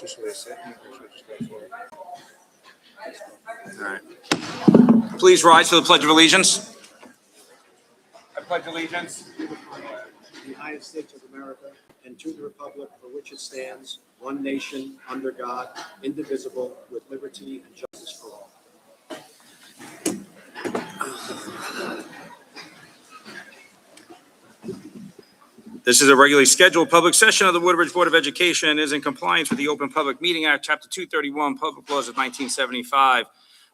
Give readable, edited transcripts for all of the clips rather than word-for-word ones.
Just where they sit. Just go for it. All right. Please rise for the Pledge of Allegiance. I pledge allegiance to the United States of America and to the republic for which it stands, one nation, under God, indivisible, with liberty and justice for all. This is a regularly scheduled public session of the Woodbridge Board of Education and is in compliance with the Open Public Meeting Act, Chapter 231, Public Laws of 1975,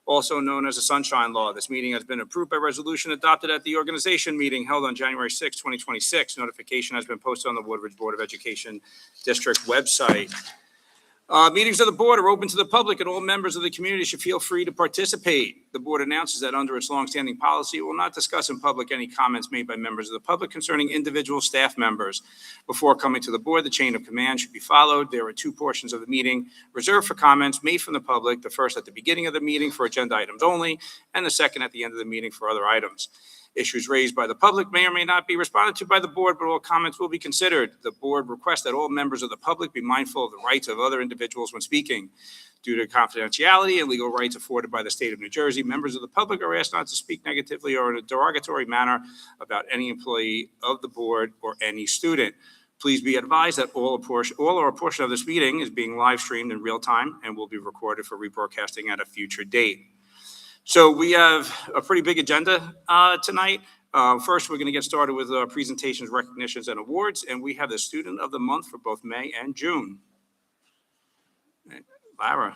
also known as the Sunshine Law. This meeting has been approved by resolution adopted at the organization meeting held on January 6, 2026. Notification has been posted on the Woodbridge Board of Education District website. Meetings of the board are open to the public, and all members of the community should feel free to participate. The board announces that under its longstanding policy, it will not discuss in public any comments made by members of the public concerning individual staff members. Before coming to the board, the chain of command should be followed. There are two portions of the meeting reserved for comments made from the public, the first at the beginning of the meeting for agenda items only, and the second at the end of the meeting for other items. Issues raised by the public may or may not be responded to by the board, but all comments will be considered. The board requests that all members of the public be mindful of the rights of other individuals when speaking. Due to confidentiality and legal rights afforded by the state of New Jersey, members of the public are asked not to speak negatively or in a derogatory manner about any employee of the board or any student. Please be advised that all or a portion of this meeting is being live streamed in real time and will be recorded for rebroadcasting at a future date. So we have a pretty big agenda tonight. First, we're going to get started with presentations, recognitions, and awards, and we have the Student of the Month for both May and June. Lara.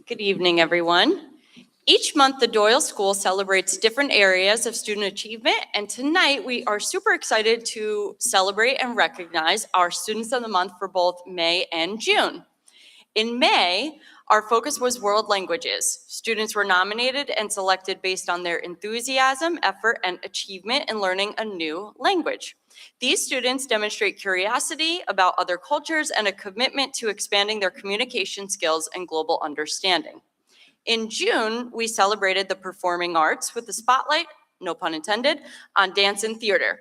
Good evening, everyone. Each month, the Doyle School celebrates different areas of student achievement, and tonight we are super excited to celebrate and recognize our Students of the Month for both May and June. In May, our focus was world languages. Students were nominated and selected based on their enthusiasm, effort, and achievement in learning a new language. These students demonstrate curiosity about other cultures and a commitment to expanding their communication skills and global understanding. In June, we celebrated the performing arts with the spotlight, no pun intended, on dance and theater.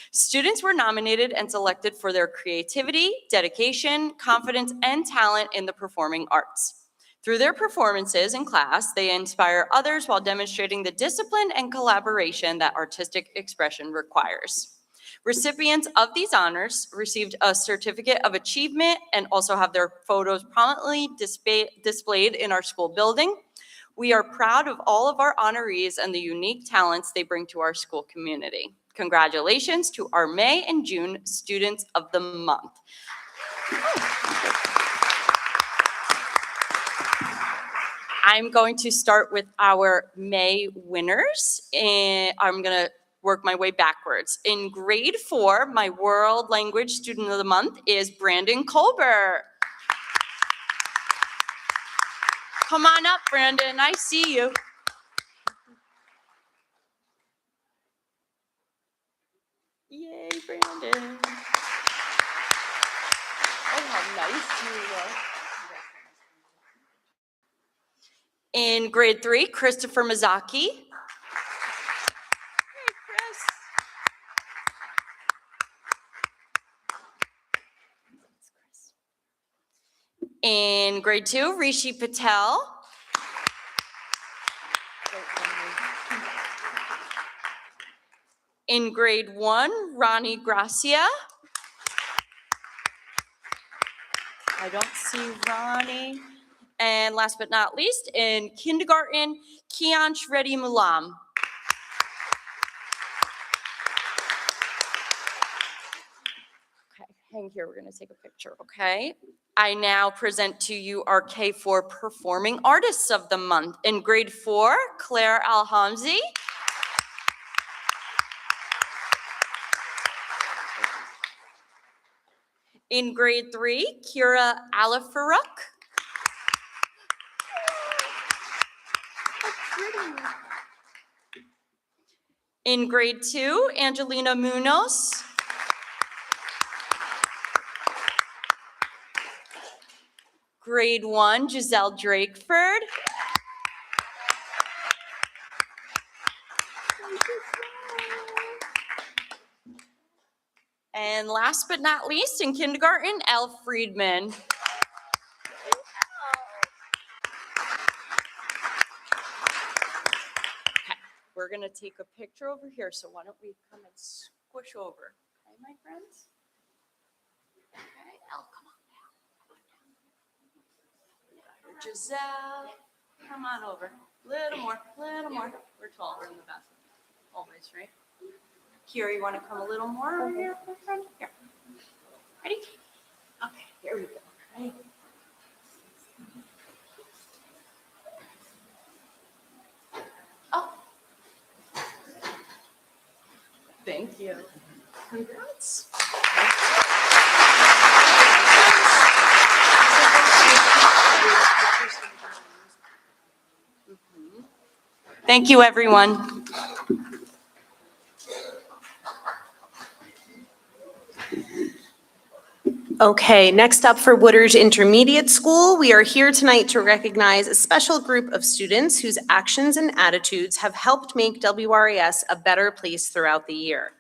Students were nominated and selected for their creativity, dedication, confidence, and talent in the performing arts. Through their performances in class, they inspire others while demonstrating the discipline and collaboration that artistic expression requires. Recipients of these honors received a certificate of achievement and also have their photos prominently displayed in our school building. We are proud of all of our honorees and the unique talents they bring to our school community. Congratulations to our May and June Students of the Month. I'm going to start with our May winners, and I'm going to work my way backwards. In grade 4, my World Language Student of the Month is Brandon Colbert. Come on up, Brandon. I see you. Yay, Brandon. Oh, how nice you look. In grade 3, Christopher Mizaki. Hey, Chris. In grade 2, Rishi Patel. In grade 1, Ronnie Gracia. I don't see Ronnie. And last but not least, in kindergarten, Kianch Reddy Mulam. Okay, hang here, we're gonna take a picture, okay? I now present to you our K4 Performing Artists of the Month. In grade 4, Claire Alhamzi. In grade 3, Kira Alifaruk. In grade 2, Angelina Munoz. Grade 1, Giselle Drakeford. And last but not least, in kindergarten, Elle Friedman. Okay, we're gonna take a picture over here, so why don't we come and squish over, okay, my friends? Okay, Elle, come on down. Giselle, come on over. Little more, little more. We're taller in the bathroom, always, right? Kira, you want to come a little more over here, my friend? Here. Ready? Okay, here we go. Ready? Oh. Thank you. Congrats. Thank you, everyone. Okay, next up for Woodridge Intermediate School, we are here tonight to recognize a special group of students whose actions and attitudes have helped make WRAS a better place throughout the year.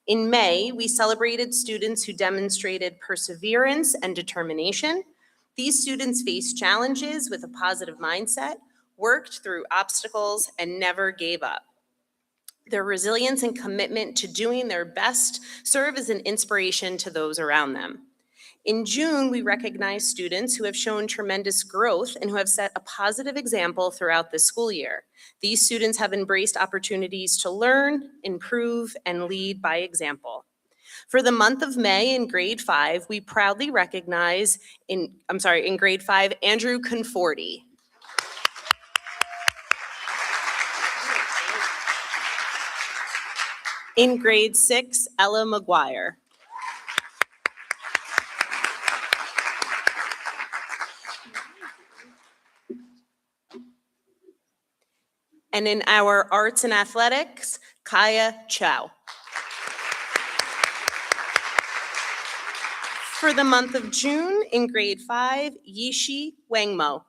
In May, we celebrated students who demonstrated perseverance and determination. These students faced challenges with a positive mindset, worked through obstacles, and never gave up. Their resilience and commitment to doing their best serve as an inspiration to those around them. In June, we recognize students who have shown tremendous growth and who have set a positive example throughout the school year. These students have embraced opportunities to learn, improve, and lead by example. For the month of May in grade 5, we proudly recognize in grade 5, Andrew Conforti. In grade 6, Ella McGuire. And in our arts and athletics, Kaya Chow. For the month of June, in grade 5, Yishi Wangmo.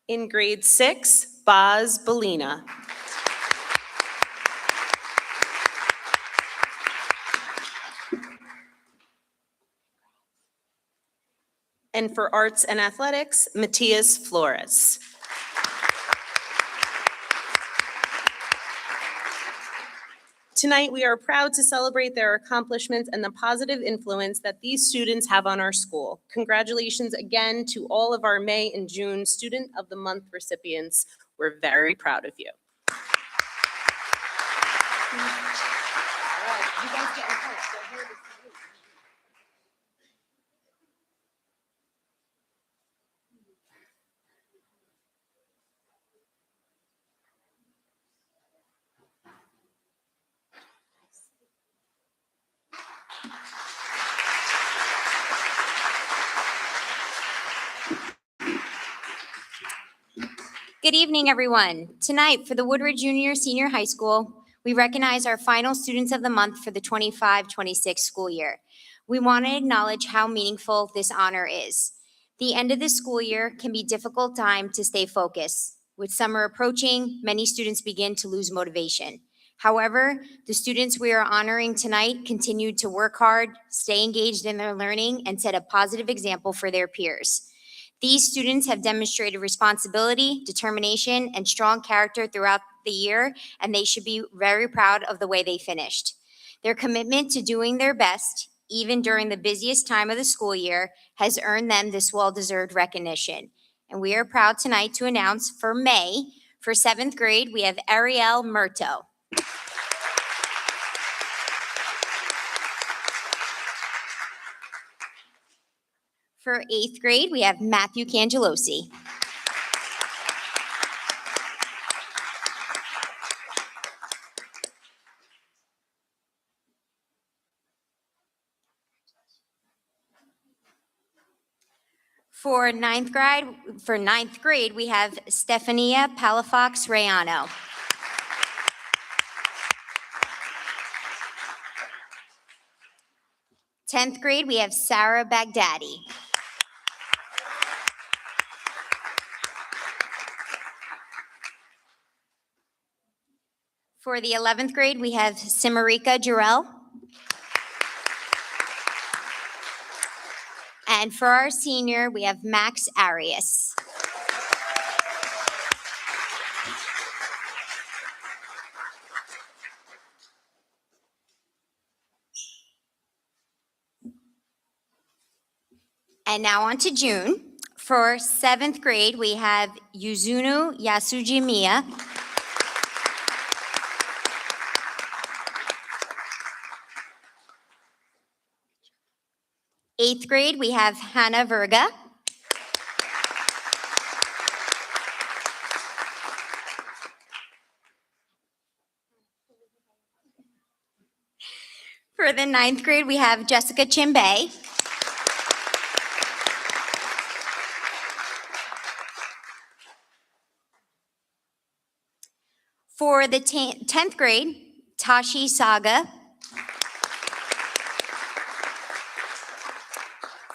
In grade 6, Boz Belina. And for arts and athletics, Matias Flores. Tonight, we are proud to celebrate their accomplishments and the positive influence that these students have on our school. Congratulations again to all of our May and June Student of the Month recipients. We're very proud of you. Good evening, everyone. Tonight, for the Woodridge Junior Senior High School, we recognize our final Students of the Month for the 25-26 school year. We want to acknowledge how meaningful this honor is. The end of the school year can be a difficult time to stay focused. With summer approaching, many students begin to lose motivation. However, the students we are honoring tonight continue to work hard, stay engaged in their learning, and set a positive example for their peers. These students have demonstrated responsibility, determination, and strong character throughout the year, and they should be very proud of the way they finished. Their commitment to doing their best, even during the busiest time of the school year, has earned them this well-deserved recognition. And we are proud tonight to announce for May, for 7th grade, we have Ariel Murto. For 8th grade, we have Matthew Cangelosi. For ninth grade, we have Stefania Palafox Rayano. Tenth grade, we have Sarah Baghdadi. For the 11th grade, we have Simarika Jarrell. And for our senior, we have Max Arias. And now on to June. For 7th grade, we have Yuzunu Yasujimiya. Eighth grade, we have Hannah Verga. For the 9th grade, we have Jessica Chimbay. For the 10th grade, Tashi Saga.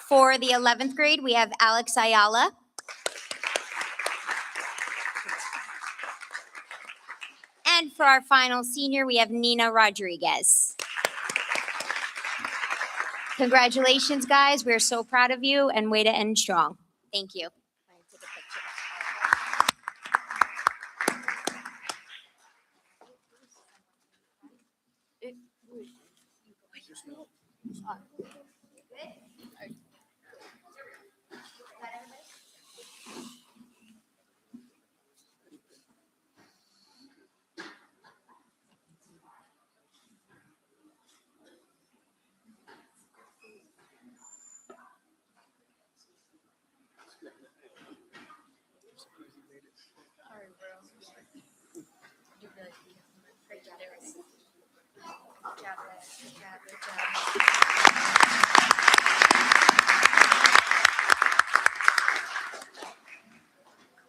For the 11th grade, we have Alex Ayala. And for our final senior, we have Nina Rodriguez. Congratulations, guys. We're so proud of you, and way to end strong. Thank you.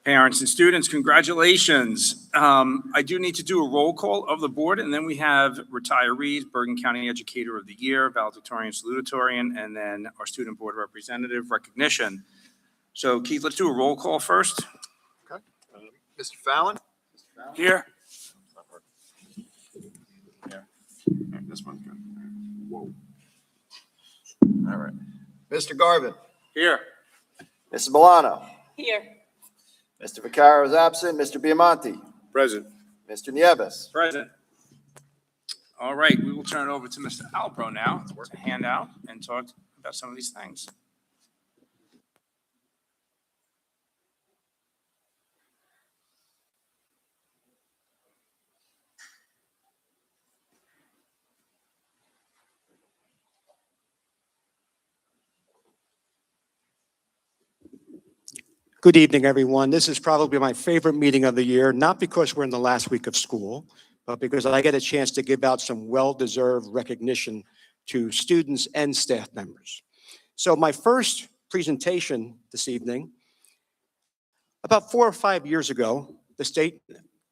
Parents and students, congratulations. I do need to do a roll call of the board, and then we have retirees, Bergen County Educator of the Year, valedictorian, salutatorian, and then our student board representative recognition. So Keith, let's do a roll call first. Okay. Mr. Fallon? Here. Here. This one's good. Whoa. All right. Mr. Garvin? Here. Mrs. Milano? Here. Mr. Vaccaro is absent. Mr. Biamonte? Present. Mr. Nieves? Present. All right, we will turn it over to Mr. Alpro now to hand out and talk about some of these things. Good evening, everyone. This is probably my favorite meeting of the year, not because we're in the last week of school, but because I get a chance to give out some well-deserved recognition to students and staff members. So my first presentation this evening, about 4 or 5 years ago, the state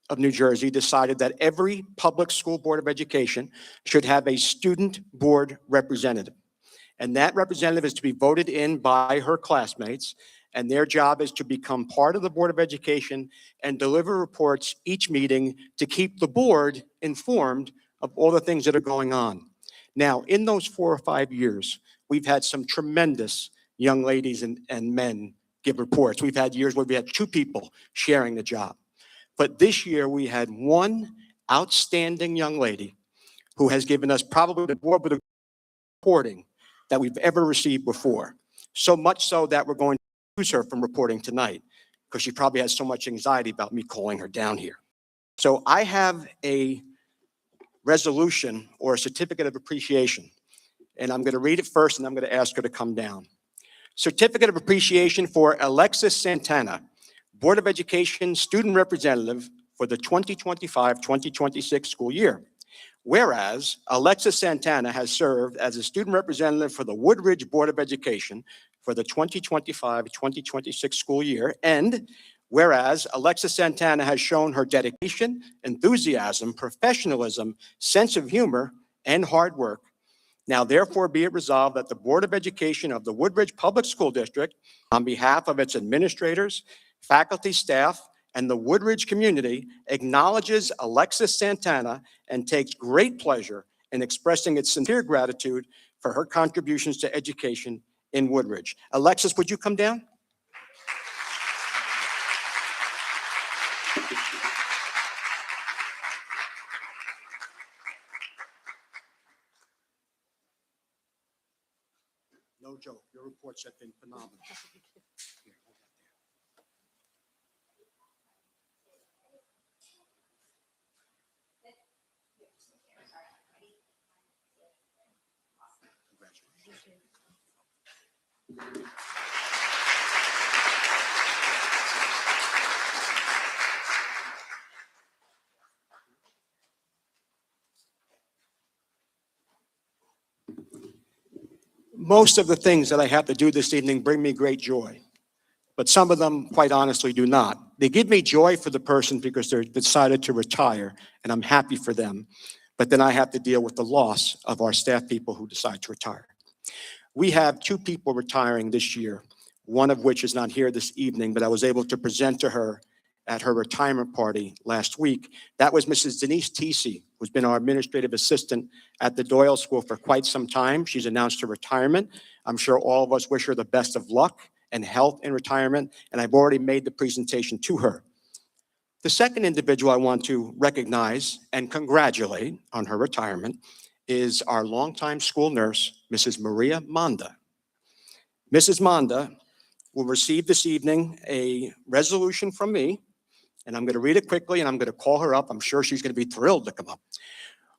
of New Jersey decided that every public school board of education should have a student board representative. And that representative is to be voted in by her classmates, and their job is to become part of the Board of Education and deliver reports each meeting to keep the board informed of all the things that are going on. Now, in those 4 or 5 years, we've had some tremendous young ladies and men give reports. We've had years where we had 2 people sharing the job. But this year, we had 1 outstanding young lady who has given us probably the board with the reporting that we've ever received before. So much so that we're going to use her from reporting tonight because she probably has so much anxiety about me calling her down here. So I have a resolution or a certificate of appreciation, and I'm going to read it first and I'm going to ask her to come down. Certificate of appreciation for Alexis Santana, Board of Education Student Representative for the 2025-2026 school year. Whereas Alexis Santana has served as a student representative for the Woodridge Board of Education for the 2025-2026 school year, and whereas Alexis Santana has shown her dedication, enthusiasm, professionalism, sense of humor, and hard work, now therefore be it resolved that the Board of Education of the Woodridge Public School District, on behalf of its administrators, faculty, staff, and the Woodridge community acknowledges Alexis Santana and takes great pleasure in expressing its sincere gratitude for her contributions to education in Woodridge. Alexis, would you come down? No joke, your reports have been phenomenal. Here, hold that there. Congratulations. Most of the things that I have to do this evening bring me great joy, but some of them, quite honestly, do not. They give me joy for the person because they're decided to retire, and I'm happy for them. But then I have to deal with the loss of our staff people who decide to retire. We have 2 people retiring this year, one of which is not here this evening, but I was able to present to her at her retirement party last week. That was Mrs. Denise Tesey, who's been our administrative assistant at the Doyle School for quite some time. She's announced her retirement. I'm sure all of us wish her the best of luck and health in retirement, and I've already made the presentation to her. The second individual I want to recognize and congratulate on her retirement is our longtime school nurse, Mrs. Maria Monda. Mrs. Monda will receive this evening a resolution from me, and I'm going to read it quickly, and I'm going to call her up. I'm sure she's going to be thrilled to come up.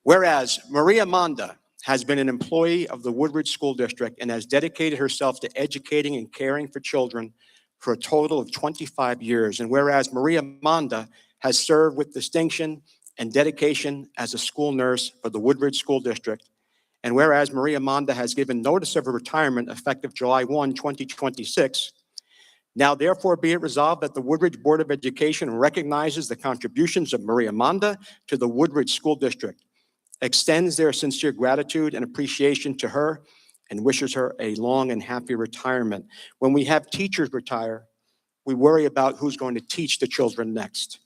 Whereas Maria Monda has been an employee of the Woodridge School District and has dedicated herself to educating and caring for children for a total of 25 years. And whereas Maria Monda has served with distinction and dedication as a school nurse for the Woodridge School District, and whereas Maria Monda has given notice of her retirement effective July 1, 2026, now therefore be it resolved that the Woodridge Board of Education recognizes the contributions of Maria Monda to the Woodridge School District, extends their sincere gratitude and appreciation to her, and wishes her a long and happy retirement. When we have teachers retire, we worry about who's going to teach the children next.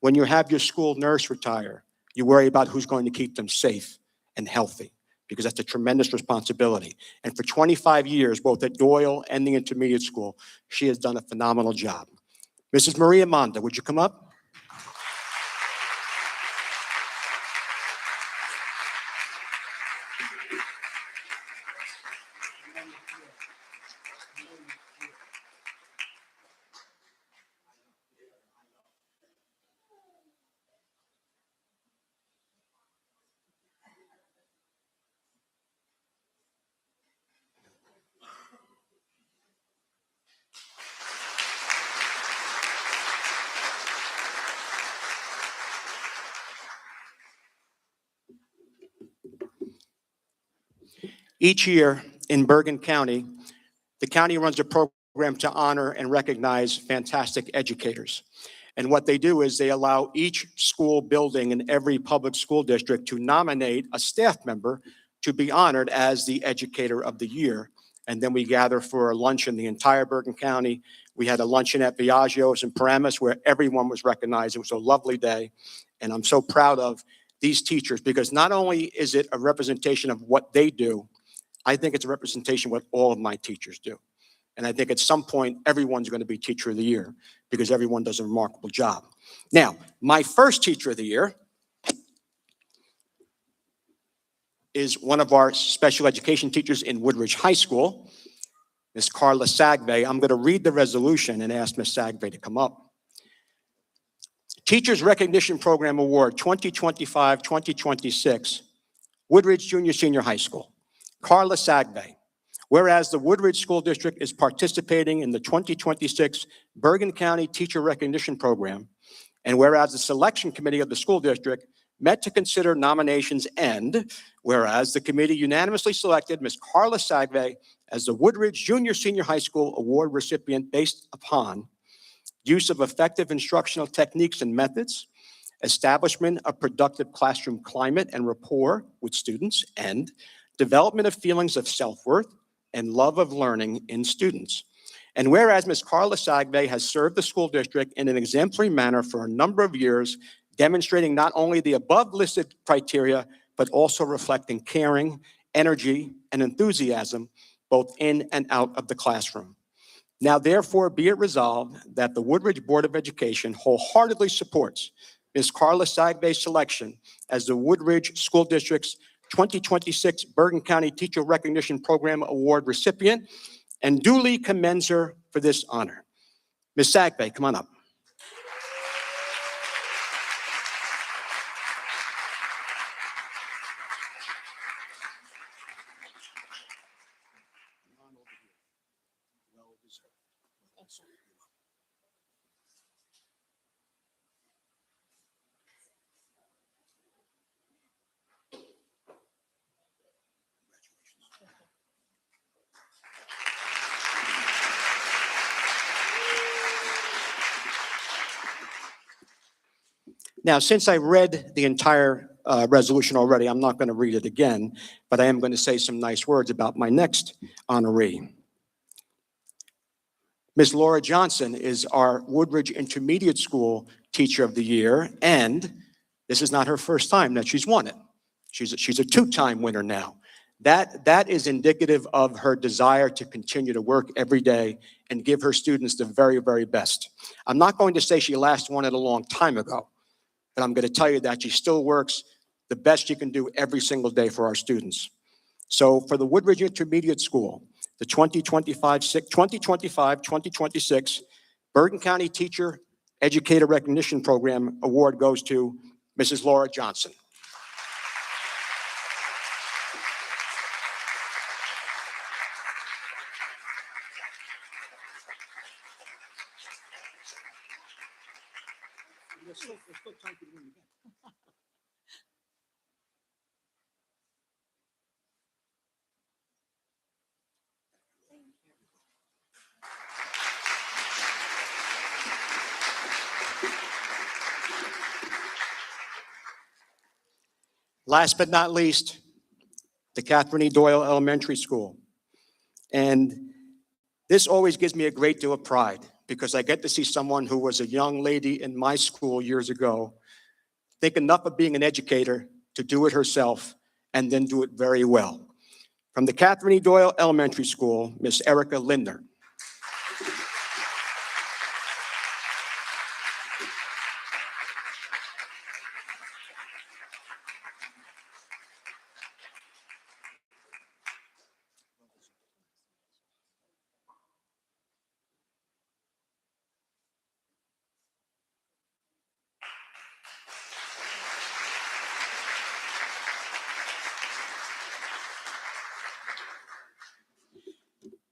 When you have your school nurse retire, you worry about who's going to keep them safe and healthy, because that's a tremendous responsibility. And for 25 years, both at Doyle and the intermediate school, she has done a phenomenal job. Mrs. Maria Monda, would you come up? Each year in Bergen County, the county runs a program to honor and recognize fantastic educators. And what they do is they allow each school building in every public school district to nominate a staff member to be honored as the Educator of the Year. And then we gather for a lunch in the entire Bergen County. We had a luncheon at Biagio's in Paramus where everyone was recognized. It was a lovely day. And I'm so proud of these teachers because not only is it a representation of what they do, I think it's a representation of what all of my teachers do. And I think at some point, everyone's going to be Teacher of the Year because everyone does a remarkable job. Now, my first Teacher of the Year is one of our special education teachers in Woodridge High School, Ms. Carla Sagve. I'm going to read the resolution and ask Ms. Sagve to come up. Teachers Recognition Program Award 2025-2026, Woodridge Junior Senior High School. Carla Sagve. Whereas the Woodridge School District is participating in the 2026 Bergen County Teacher Recognition Program, and whereas the selection committee of the school district met to consider nominations, and whereas the committee unanimously selected Ms. Carla Sagve as the Woodridge Junior Senior High School Award recipient based upon use of effective instructional techniques and methods, establishment of productive classroom climate and rapport with students, and development of feelings of self-worth and love of learning in students. And whereas Ms. Carla Sagve has served the school district in an exemplary manner for a number of years, demonstrating not only the above-listed criteria, but also reflecting caring, energy, and enthusiasm, both in and out of the classroom. Now, therefore, be it resolved that the Woodridge Board of Education wholeheartedly supports Ms. Carla Sagve's selection as the Woodridge School District's 2026 Bergen County Teacher Recognition Program Award recipient and duly commends her for this honor. Ms. Sagve, come on up. Now, since I read the entire resolution already, I'm not going to read it again, but I am going to say some nice words about my next honoree. Ms. Laura Johnson is our Woodridge Intermediate School Teacher of the Year, and this is not her first time that she's won it. She's a two-time winner now. That is indicative of her desire to continue to work every day and give her students the very, very best. I'm not going to say she last won it a long time ago, but I'm going to tell you that she still works the best she can do every single day for our students. So for the Woodridge Intermediate School, the 2025-2026 Bergen County Teacher Educator Recognition Program Award goes to Mrs. Laura Johnson. There's still time to win again. Last but not least, the Catherine E. Doyle Elementary School. And this always gives me a great deal of pride because I get to see someone who was a young lady in my school years ago think enough of being an educator to do it herself and then do it very well. From the Catherine E. Doyle Elementary School, Miss Erica Lindner.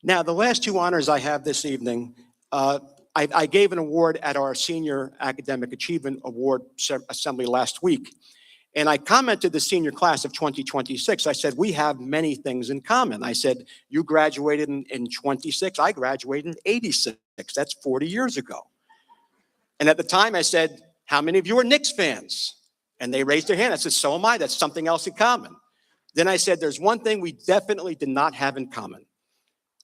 Now, the last two honors I have this evening, I gave an award at our Senior Academic Achievement Award Assembly last week. And I commented the senior class of 2026. I said, we have many things in common. I said, you graduated in 26. I graduated in 86. That's 40 years ago. And at the time I said, how many of you are Knicks fans? And they raised their hand. I said, so am I. That's something else in common. Then I said, there's one thing we definitely did not have in common.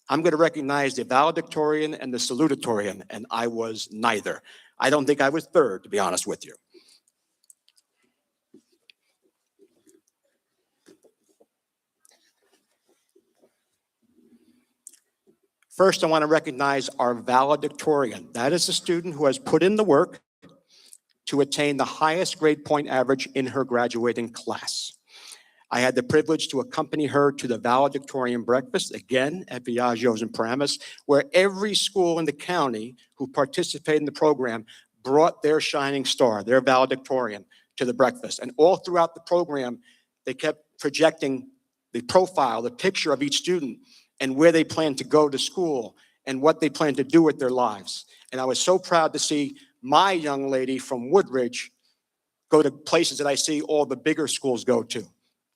I'm going to recognize the valedictorian and the salutatorian, and I was neither. I don't think I was third, to be honest with you. First, I want to recognize our valedictorian. That is a student who has put in the work to attain the highest grade point average in her graduating class. I had the privilege to accompany her to the valedictorian breakfast, again at Viaggio's in Paramus, where every school in the county who participated in the program brought their shining star, their valedictorian, to the breakfast. And all throughout the program, they kept projecting the profile, the picture of each student and where they plan to go to school and what they plan to do with their lives. And I was so proud to see my young lady from Woodridge go to places that I see all the bigger schools go to.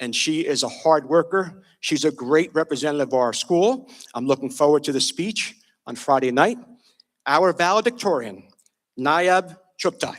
And she is a hard worker. She's a great representative of our school. I'm looking forward to the speech on Friday night. Our valedictorian, Nayab Chuptai.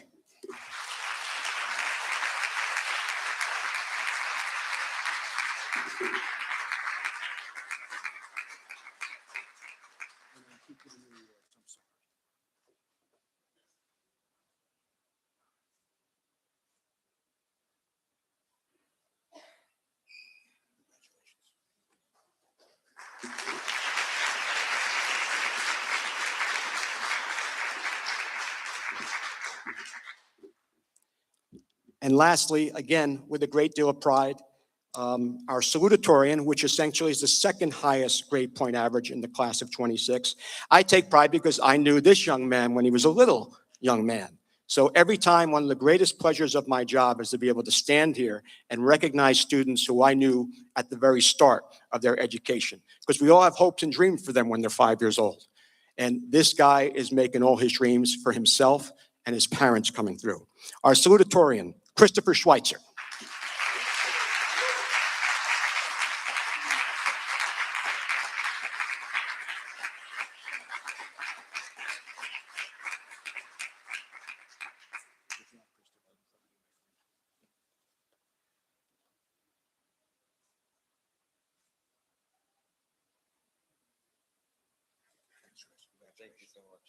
And lastly, again, with a great deal of pride, our salutatorian, which essentially is the second highest grade point average in the class of 26. I take pride because I knew this young man when he was a little young man. So every time, one of the greatest pleasures of my job is to be able to stand here and recognize students who I knew at the very start of their education, because we all have hopes and dreams for them when they're 5 years old. And this guy is making all his dreams for himself and his parents coming through. Our salutatorian, Christopher Schweitzer. Thank you so much.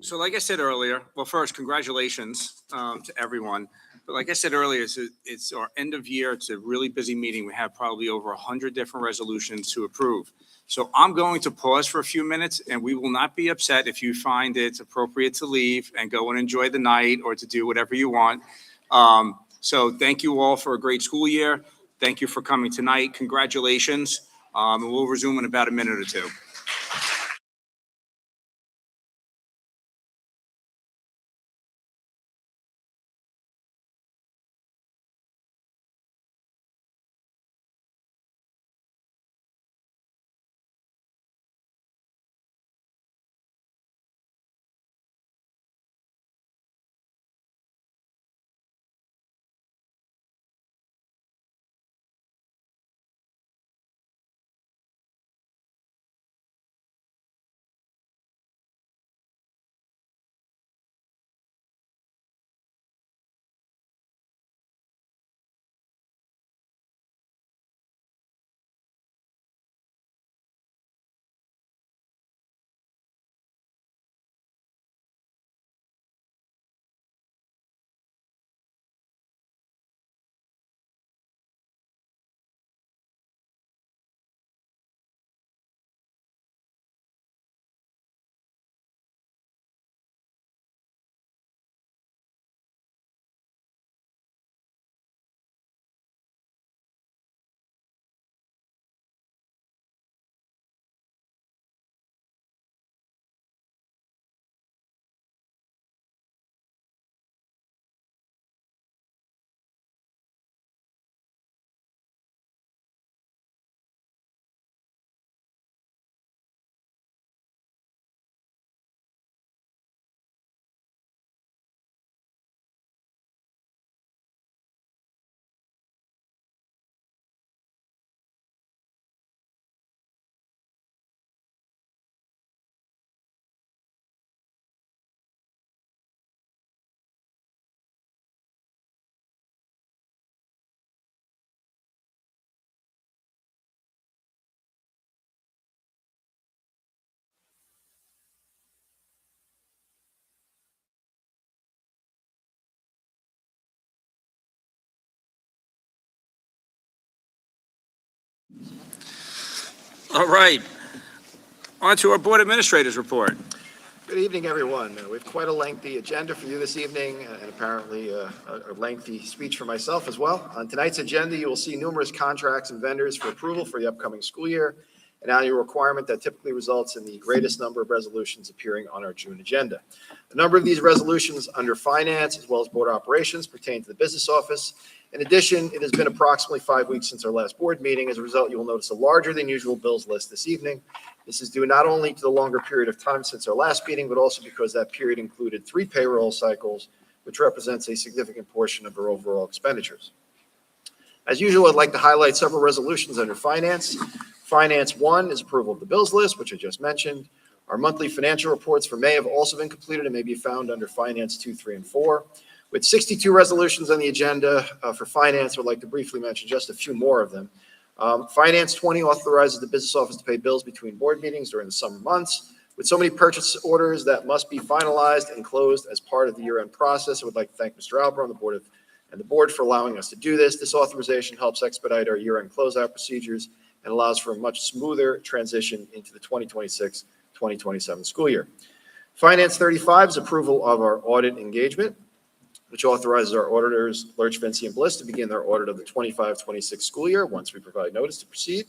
So like I said earlier, well, first, congratulations to everyone. But like I said earlier, it's our end of year. It's a really busy meeting. We have probably over 100 different resolutions to approve. So I'm going to pause for a few minutes, and we will not be upset if you find it's appropriate to leave and go and enjoy the night or to do whatever you want. So thank you all for a great school year. Thank you for coming tonight. Congratulations. And we'll resume in about a minute or two. All right. On to our board administrators report. Good evening, everyone. We have quite a lengthy agenda for you this evening, and apparently a lengthy speech for myself as well. On tonight's agenda, you will see numerous contracts and vendors for approval for the upcoming school year, an annual requirement that typically results in the greatest number of resolutions appearing on our June agenda. A number of these resolutions under finance as well as board operations pertain to the business office. In addition, it has been approximately 5 weeks since our last board meeting. As a result, you will notice a larger than usual bills list this evening. This is due not only to the longer period of time since our last meeting, but also because that period included 3 payroll cycles, which represents a significant portion of our overall expenditures. As usual, I'd like to highlight several resolutions under finance. Finance 1 is approval of the bills list, which I just mentioned. Our monthly financial reports for May have also been completed and may be found under Finance 2, 3, and 4. With 62 resolutions on the agenda for finance, I would like to briefly mention just a few more of them. Finance 20 authorizes the business office to pay bills between board meetings during the summer months. With so many purchase orders that must be finalized and closed as part of the year-end process, I would like to thank Mr. Albro and the board for allowing us to do this. This authorization helps expedite our year-end closeout procedures and allows for a much smoother transition into the 2026-2027 school year. Finance 35 is approval of our audit engagement, which authorizes our auditors, Lurch, Vinci, and Bliss, to begin their audit of the 25-26 school year once we provide notice to proceed.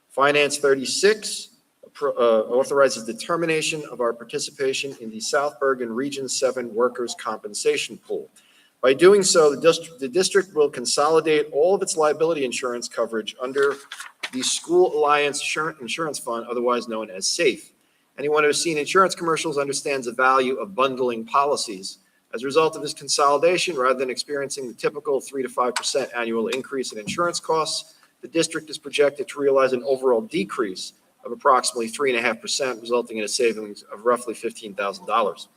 Finance 36 authorizes determination of our participation in the South Bergen Region 7 Workers' Compensation Pool. By doing so, the district will consolidate all of its liability insurance coverage under the School Alliance Insurance Fund, otherwise known as SAFE. Anyone who has seen insurance commercials understands the value of bundling policies. As a result of this consolidation, rather than experiencing the typical 3 to 5% annual increase in insurance costs, the district is projected to realize an overall decrease of approximately 3.5%, resulting in a savings of roughly $15,000.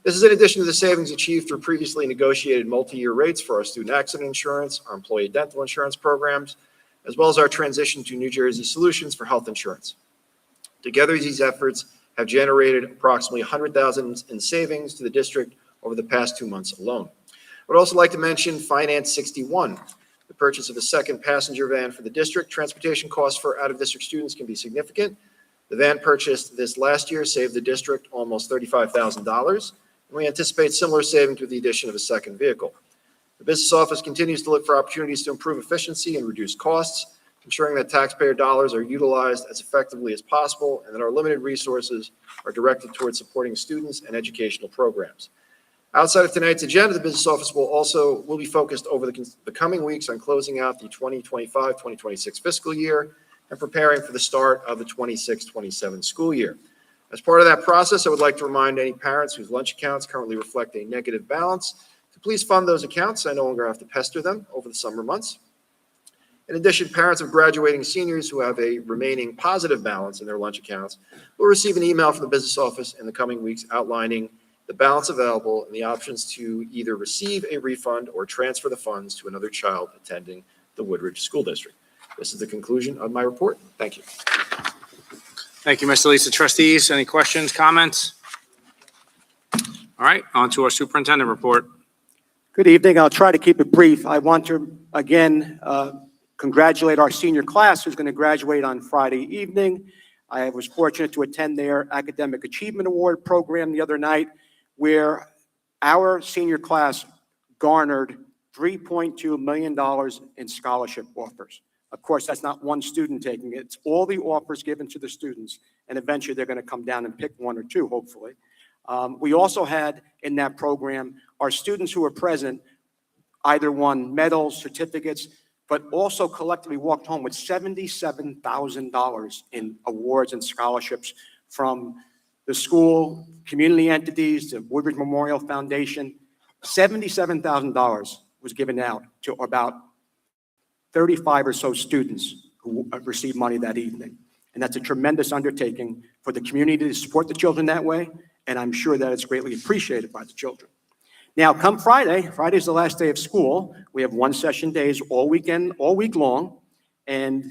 This is in addition to the savings achieved through previously negotiated multi-year rates for our student accident insurance, our employee dental insurance programs, as well as our transition to New Jersey Solutions for health insurance. Together, these efforts have generated approximately $100,000 in savings to the district over the past 2 months alone. I would also like to mention Finance 61, the purchase of a second passenger van for the district. Transportation costs for out-of-district students can be significant. The van purchased this last year saved the district almost $35,000, and we anticipate similar savings with the addition of a second vehicle. The business office continues to look for opportunities to improve efficiency and reduce costs, ensuring that taxpayer dollars are utilized as effectively as possible and that our limited resources are directed towards supporting students and educational programs. Outside of tonight's agenda, the business office will be focused over the coming weeks on closing out the 2025-2026 fiscal year and preparing for the start of the 26-27 school year. As part of that process, I would like to remind any parents whose lunch accounts currently reflect a negative balance to please fund those accounts so I no longer have to pester them over the summer months. In addition, parents of graduating seniors who have a remaining positive balance in their lunch accounts will receive an email from the business office in the coming weeks outlining the balance available and the options to either receive a refund or transfer the funds to another child attending the Woodridge School District. This is the conclusion of my report. Thank you. Thank you, Mr. Lisa. Trustees, any questions, comments? All right, on to our superintendent report. Good evening. I'll try to keep it brief. I want to, again, congratulate our senior class who's going to graduate on Friday evening. I was fortunate to attend their Academic Achievement Award program the other night, where our senior class garnered $3.2 million in scholarship offers. Of course, that's not one student taking it. It's all the offers given to the students, and eventually they're going to come down and pick one or two, hopefully. We also had in that program, our students who were present either won medals, certificates, but also collectively walked home with $77,000 in awards and scholarships from the school, community entities, the Woodridge Memorial Foundation. $77,000 was given out to about 35 or so students who received money that evening. And that's a tremendous undertaking for the community to support the children that way, and I'm sure that it's greatly appreciated by the children. Now, come Friday, Friday's the last day of school. We have one session days all weekend, all week long, and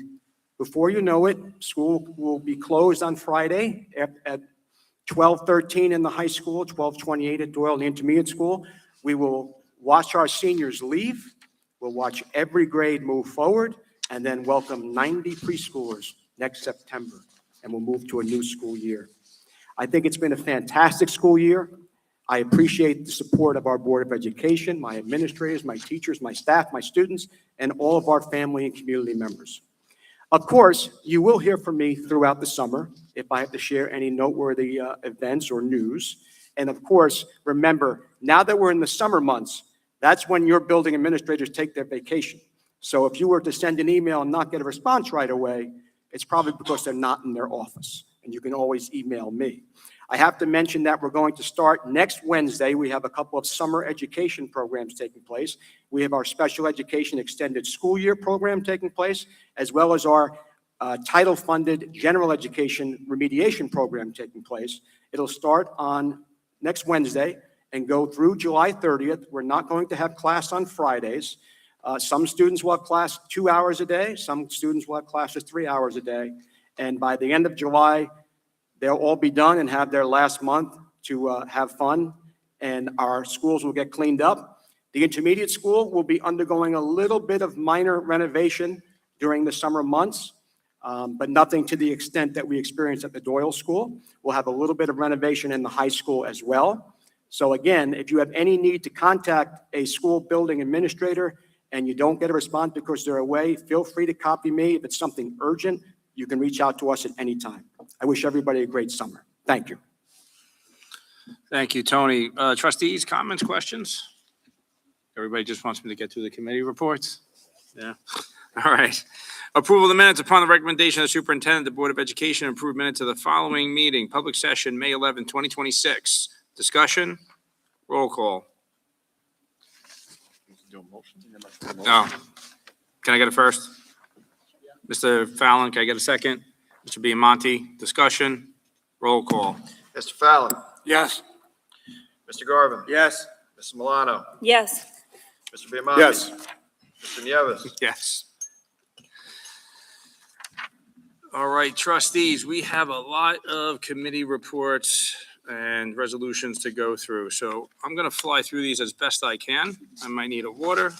before you know it, school will be closed on Friday at 12:13 in the high school, 12:28 at Doyle, the intermediate school. We will watch our seniors leave. We'll watch every grade move forward and then welcome 90 preschoolers next September, and we'll move to a new school year. I think it's been a fantastic school year. I appreciate the support of our Board of Education, my administrators, my teachers, my staff, my students, and all of our family and community members. Of course, you will hear from me throughout the summer if I have to share any noteworthy events or news. And of course, remember, now that we're in the summer months, that's when your building administrators take their vacation. So if you were to send an email and not get a response right away, it's probably because they're not in their office, and you can always email me. I have to mention that we're going to start next Wednesday. We have a couple of summer education programs taking place. We have our special education extended school year program taking place, as well as our title-funded general education remediation program taking place. It'll start on next Wednesday and go through July 30th. We're not going to have class on Fridays. Some students will have class 2 hours a day. Some students will have classes 3 hours a day. And by the end of July, they'll all be done and have their last month to have fun, and our schools will get cleaned up. The intermediate school will be undergoing a little bit of minor renovation during the summer months. but nothing to the extent that we experienced at the Doyle School. We'll have a little bit of renovation in the high school as well. So again, if you have any need to contact a school building administrator and you don't get a response because they're away, feel free to copy me. If it's something urgent, you can reach out to us at any time. I wish everybody a great summer. Thank you. Thank you, Tony. Trustees, comments, questions? Everybody just wants me to get through the committee reports? Yeah. All right. Approval of the minutes upon the recommendation of the superintendent, the Board of Education approved minutes of the following meeting, public session, May 11, 2026. Discussion? Roll call. No. Can I get it first? Mr. Fallon, can I get a second? Mr. Biamonte, discussion? Roll call. Mr. Fallon, Yes. Mr. Garvin, Yes. Mrs. Milano, Yes. Mr. Biamonte. Yes. Mr. Nieves. Yes. All right, trustees, we have a lot of committee reports and resolutions to go through, so I'm going to fly through these as best I can. I might need a water.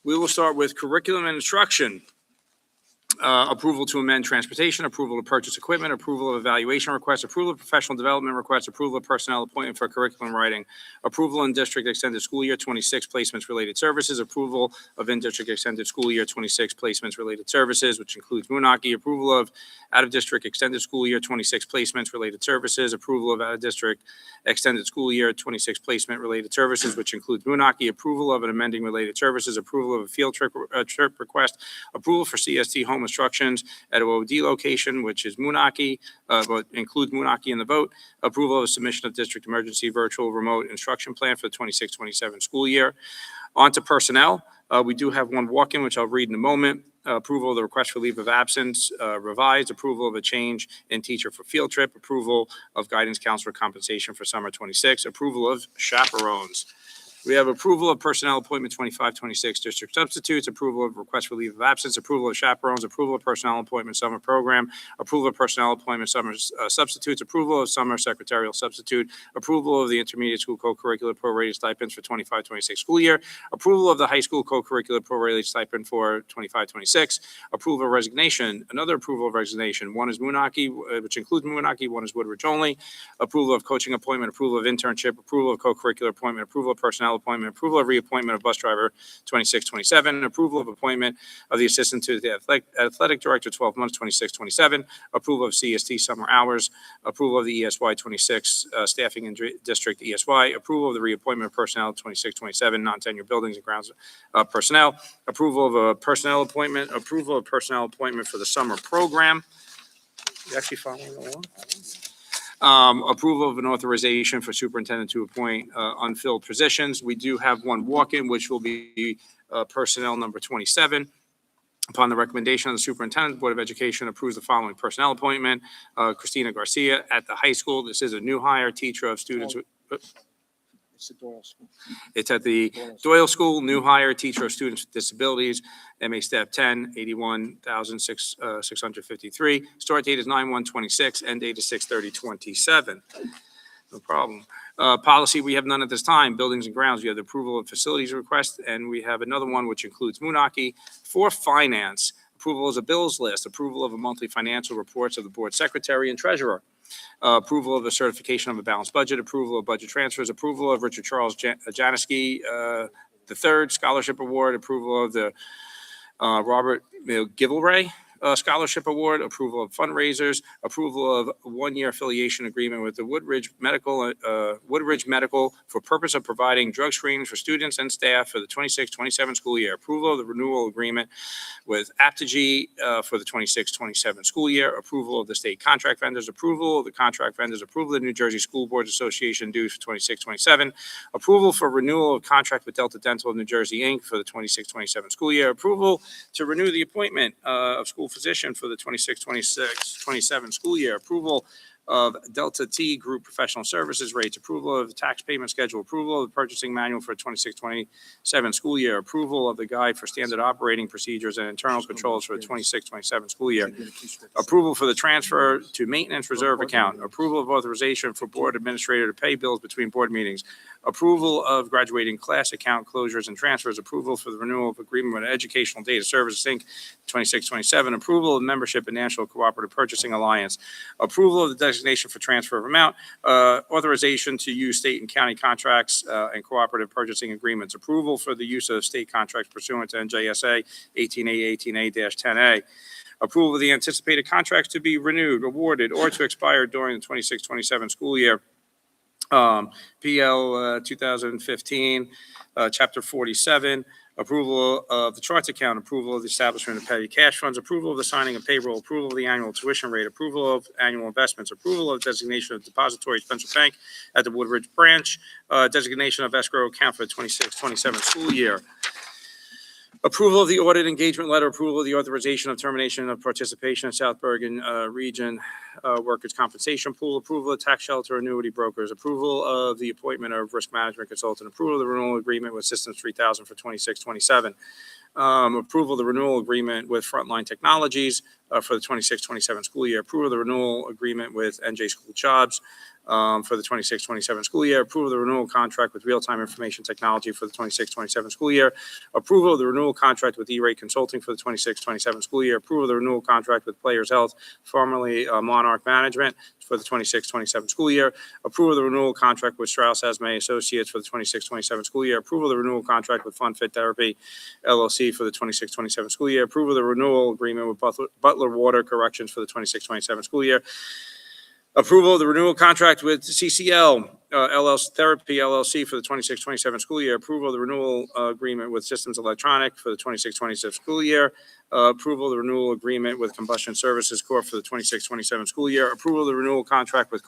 We will start with curriculum and instruction. Approval to amend transportation, approval to purchase equipment, approval of evaluation requests, approval of professional development requests, approval of personnel appointment for curriculum writing, approval in district extended school year 26 placements related services, approval of in-district extended school year 26 placements related services, which includes Moonachie, approval of out-of-district extended school year 26 placements related services, approval of out-of-district extended school year 26 placement related services, which includes Moonachie, approval of an amending related services, approval of a field trip request, approval for CST home instructions at OOD location, which is Moonachie, but includes Moonachie in the vote, approval of a submission of district emergency virtual remote instruction plan for the 26-27 school year. On to personnel. We do have one walk-in, which I'll read in a moment. Approval of the request for leave of absence, revised, approval of a change in teacher for field trip, approval of guidance counselor compensation for summer 26, approval of chaperones. We have approval of personnel appointment 25-26 district substitutes, approval of request for leave of absence, approval of chaperones, approval of personnel appointment summer program, approval of personnel appointment summer substitutes, approval of summer secretarial substitute, approval of the intermediate school co-curricular prorated stipends for 25-26 school year, approval of the high school co-curricular prorated stipend for 25-26, approval of resignation, another approval of resignation. One is Moonachie, which includes Moonachie, one is Woodridge only, approval of coaching appointment, approval of internship, approval of co-curricular appointment, approval of personnel appointment, approval of reappointment of bus driver 26-27, approval of appointment of the assistant to the athletic director 12 months 26-27, approval of CST summer hours, approval of the ESY 26 staffing and district ESY, approval of the reappointment of personnel 26-27 non-tenure buildings and grounds personnel, approval of a personnel appointment, approval of personnel appointment for the summer program. You actually following along? Approval of an authorization for superintendent to appoint unfilled positions. We do have one walk-in, which will be personnel number 27. Upon the recommendation of the superintendent, the Board of Education approves the following personnel appointment. Christina Garcia at the high school. This is a new hire, teacher of students with... It's the Doyle School. It's at the Doyle School, new hire, teacher of students with disabilities, MA Step 10, 81,653. Start date is 9/1/26, end date is 6/30/27. No problem. Policy, we have none at this time. Buildings and grounds, we have the approval of facilities request, and we have another one which includes Moonachie. For finance, approval is a bills list, approval of a monthly financial reports of the board secretary and treasurer. Approval of the certification of a balanced budget, approval of budget transfers, approval of Richard Charles Janicki III Scholarship Award, approval of the Robert Givelray Scholarship Award, approval of fundraisers, approval of a one-year affiliation agreement with the Woodridge Medical for purpose of providing drug screenings for students and staff for the 26-27 school year, approval of the renewal agreement with Apogee for the 26-27 school year, approval of the state contract vendors, approval of the contract vendors, approval of the New Jersey School Boards Association dues for 26-27, approval for renewal of contract with Delta Dental of New Jersey, Inc. for the 26-27 school year, approval to renew the appointment of school physician for the 26-27 school year, approval of Delta T Group professional services rates, approval of the tax payment schedule, approval of the purchasing manual for 26-27 school year, approval of the guide for standard operating procedures and internal controls for the 26-27 school year, approval for the transfer to maintenance reserve account, approval of authorization for board administrator to pay bills between board meetings, approval of graduating class account closures and transfers, approval for the renewal of agreement with Educational Data Services, Inc., 2627, approval of membership in National Cooperative Purchasing Alliance, approval of the designation for transfer of amount, authorization to use state and county contracts and cooperative purchasing agreements, approval for the use of state contracts pursuant to NJSA 18A, 18A-10A, approval of the anticipated contracts to be renewed, awarded, or to expire during the 26-27 school year. PL 2015, Chapter 47, approval of the charts account, approval of the establishment of petty cash funds, approval of the signing of payroll, approval of the annual tuition rate, approval of annual investments, approval of designation of depository expense bank at the Woodridge branch, designation of escrow account for the 26-27 school year. Approval of the audit engagement letter, approval of the authorization of termination of participation in South Bergen Region Workers' Compensation Pool, approval of tax shelter annuity brokers, approval of the appointment of risk management consultant, approval of the renewal agreement with Systems 3000 for 26-27, approval of the renewal agreement with Frontline Technologies for the 26-27 school year, approval of the renewal agreement with NJ School Jobs for the 26-27 school year, approval of the renewal contract with Real-Time Information Technology for the 26-27 school year, approval of the renewal contract with E-Rate Consulting for the 26-27 school year, approval of the renewal contract with Players Health, formerly Monarch Management, for the 26-27 school year, approval of the renewal contract with Strauss Esme Associates for the 26-27 school year, approval of the renewal contract with Fun Fit Therapy LLC for the 26-27 school year, approval of the renewal agreement with Butler Water Corrections for the 26-27 school year, approval of the renewal contract with CCL LLC Therapy LLC for the 26-27 school year. Approval of the renewal agreement with Systems Electronic for the 26-27 school year. Approval of the renewal agreement with Combustion Services Corp. for the 26-27 school year. Approval of the renewal contract with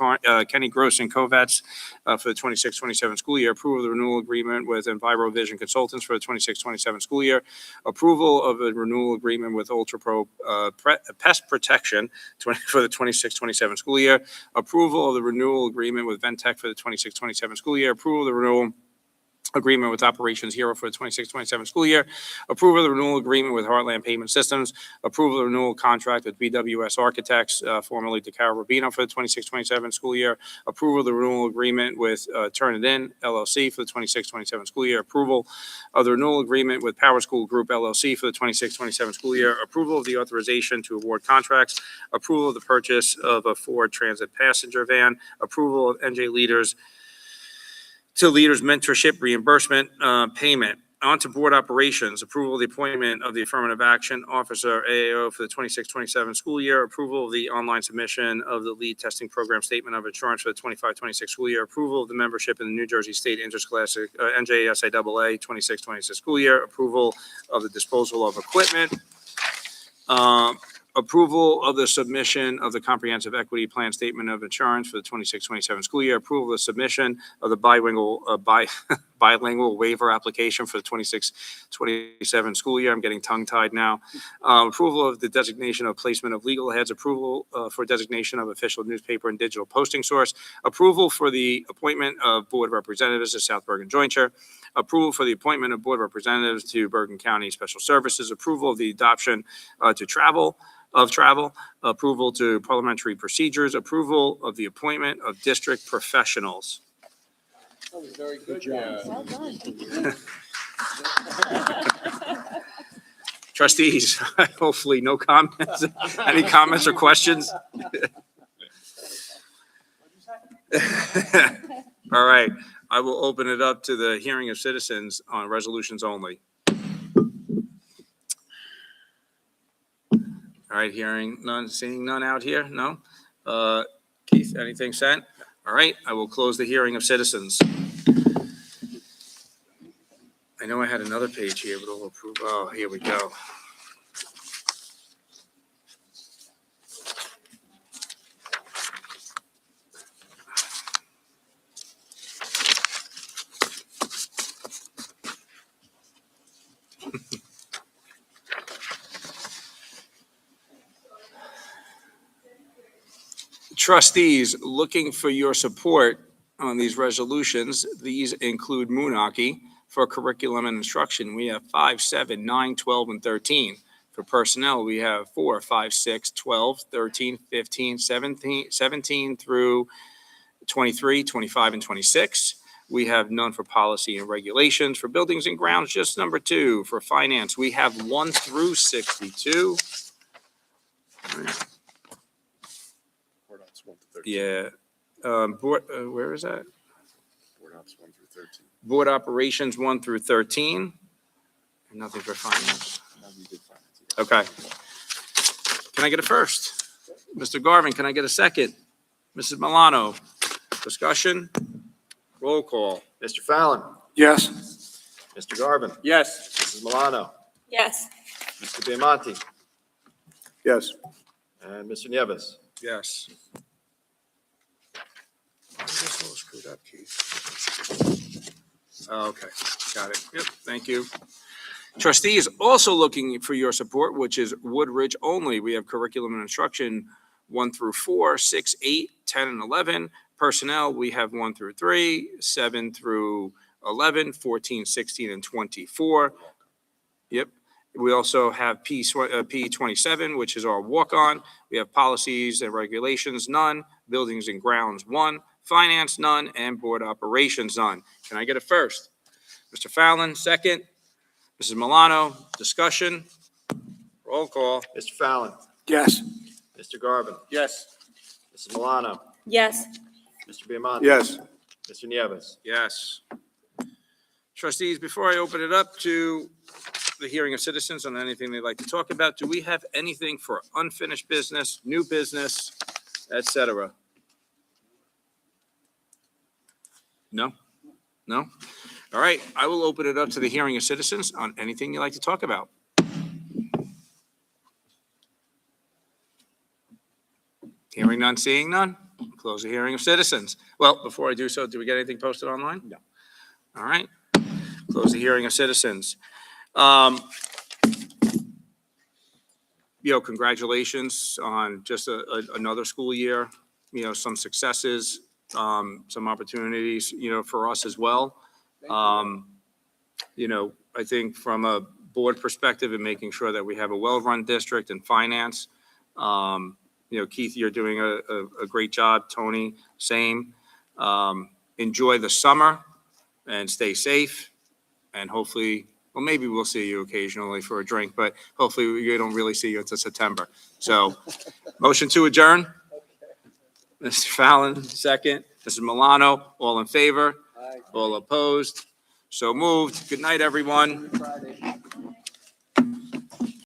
Kenny Gross and Covets for the 26-27 school year. Approval of the renewal agreement with EnviroVision Consultants for the 26-27 school year. Approval of a renewal agreement with Ultra Pro Pest Protection for the 26-27 school year. Approval of the renewal agreement with Ventec for the 26-27 school year. Approval of the renewal agreement with Operations Hero for the 26-27 school year. Approval of the renewal agreement with Heartland Payment Systems. Approval of the renewal contract with BWS Architects, formerly DeCaro Rubino, for the 26-27 school year. Approval of the renewal agreement with Turn It In LLC for the 26-27 school year. Approval of the renewal agreement with Power School Group LLC for the 26-27 school year. Approval of the authorization to award contracts. Approval of the purchase of a Ford Transit passenger van. Approval of NJ Leaders to Leaders Mentorship Reimbursement Payment. On to board operations, approval of the appointment of the Affirmative Action Officer, AAO, for the 26-27 school year, approval of the online submission of the lead testing program statement of insurance for the 25-26 school year, approval of the membership in the New Jersey State Interscholastic NJSAAA 26-26 school year, approval of the disposal of equipment, approval of the submission of the comprehensive equity plan statement of insurance for the 26-27 school year, approval of the submission of the bilingual waiver application for the 26-27 school year. I'm getting tongue-tied now. Approval of the designation of placement of legal heads, approval for designation of official newspaper and digital posting source, approval for the appointment of board representatives to South Bergen Jointure, approval for the appointment of board representatives to Bergen County Special Services, approval of the adoption to travel, approval to parliamentary procedures, approval of the appointment of district professionals. That was very good job. Well done. Trustees, hopefully no comments. Any comments or questions? All right, I will open it up to the hearing of citizens on resolutions only. All right, hearing none, seeing none out here? No? Keith, anything sent? All right, I will close the hearing of citizens. I know I had another page here, but I'll approve. Oh, here we go. Trustees, looking for your support on these resolutions. These include Moonaki for curriculum and instruction. We have 5, 7, 9, 12, and 13. For personnel, we have 4, 5, 6, 12, 13, 15, 17 through 23, 25, and 26. We have none for policy and regulations. For buildings and grounds, just number 2. For finance, we have 1 through 62. Board Ops 1 to 13. Yeah. Where is that? Board Ops 1 through 13. Board operations 1 through 13. And nothing for finance. Now we did finance. Okay. Can I get a first? Mr. Garvin, can I get a second? Mrs. Milano, discussion? Roll call. Mr. Fallon, Yes. Mr. Garvin, Yes. Mrs. Milano, Yes. Mr. Biamonte, Yes. and Mr. Nieves. Yes. Why is this all screwed up, Keith? Oh, okay, got it. Yep, thank you. Trustees also looking for your support, which is Woodridge only. We have curriculum and instruction 1 through 4, 6, 8, 10, and 11. Personnel, we have 1 through 3, 7 through 11, 14, 16, and 24. Yep. We also have P27, which is our walk-on. We have policies and regulations, none. Buildings and grounds, 1. Finance, none. And board operations, none. Can I get a first? Mr. Fallon, second. Mrs. Milano, discussion? Roll call. Mr. Fallon, Yes. Mr. Garvin, Yes. Mrs. Milano, Yes. Mr. Biamonte. Yes. Mr. Nieves. Yes. Trustees, before I open it up to the hearing of citizens on anything they'd like to talk about, do we have anything for unfinished business, new business, et cetera? No? No? All right, I will open it up to the hearing of citizens on anything you'd like to talk about. Hearing none, seeing none. Close the hearing of citizens. Well, before I do so, do we get anything posted online? No. All right. Close the hearing of citizens. Congratulations on just another school year, some successes, some opportunities, for us as well. I think from a board perspective and making sure that we have a well-run district and finance, Keith, you're doing a great job. Tony, same. Enjoy the summer and stay safe. And hopefully, well, maybe we'll see you occasionally for a drink, but hopefully we don't really see you until September. So, motion to adjourn. Mr. Fallon, second. Mrs. Milano, all in favor? All opposed? So moved. Good night, everyone.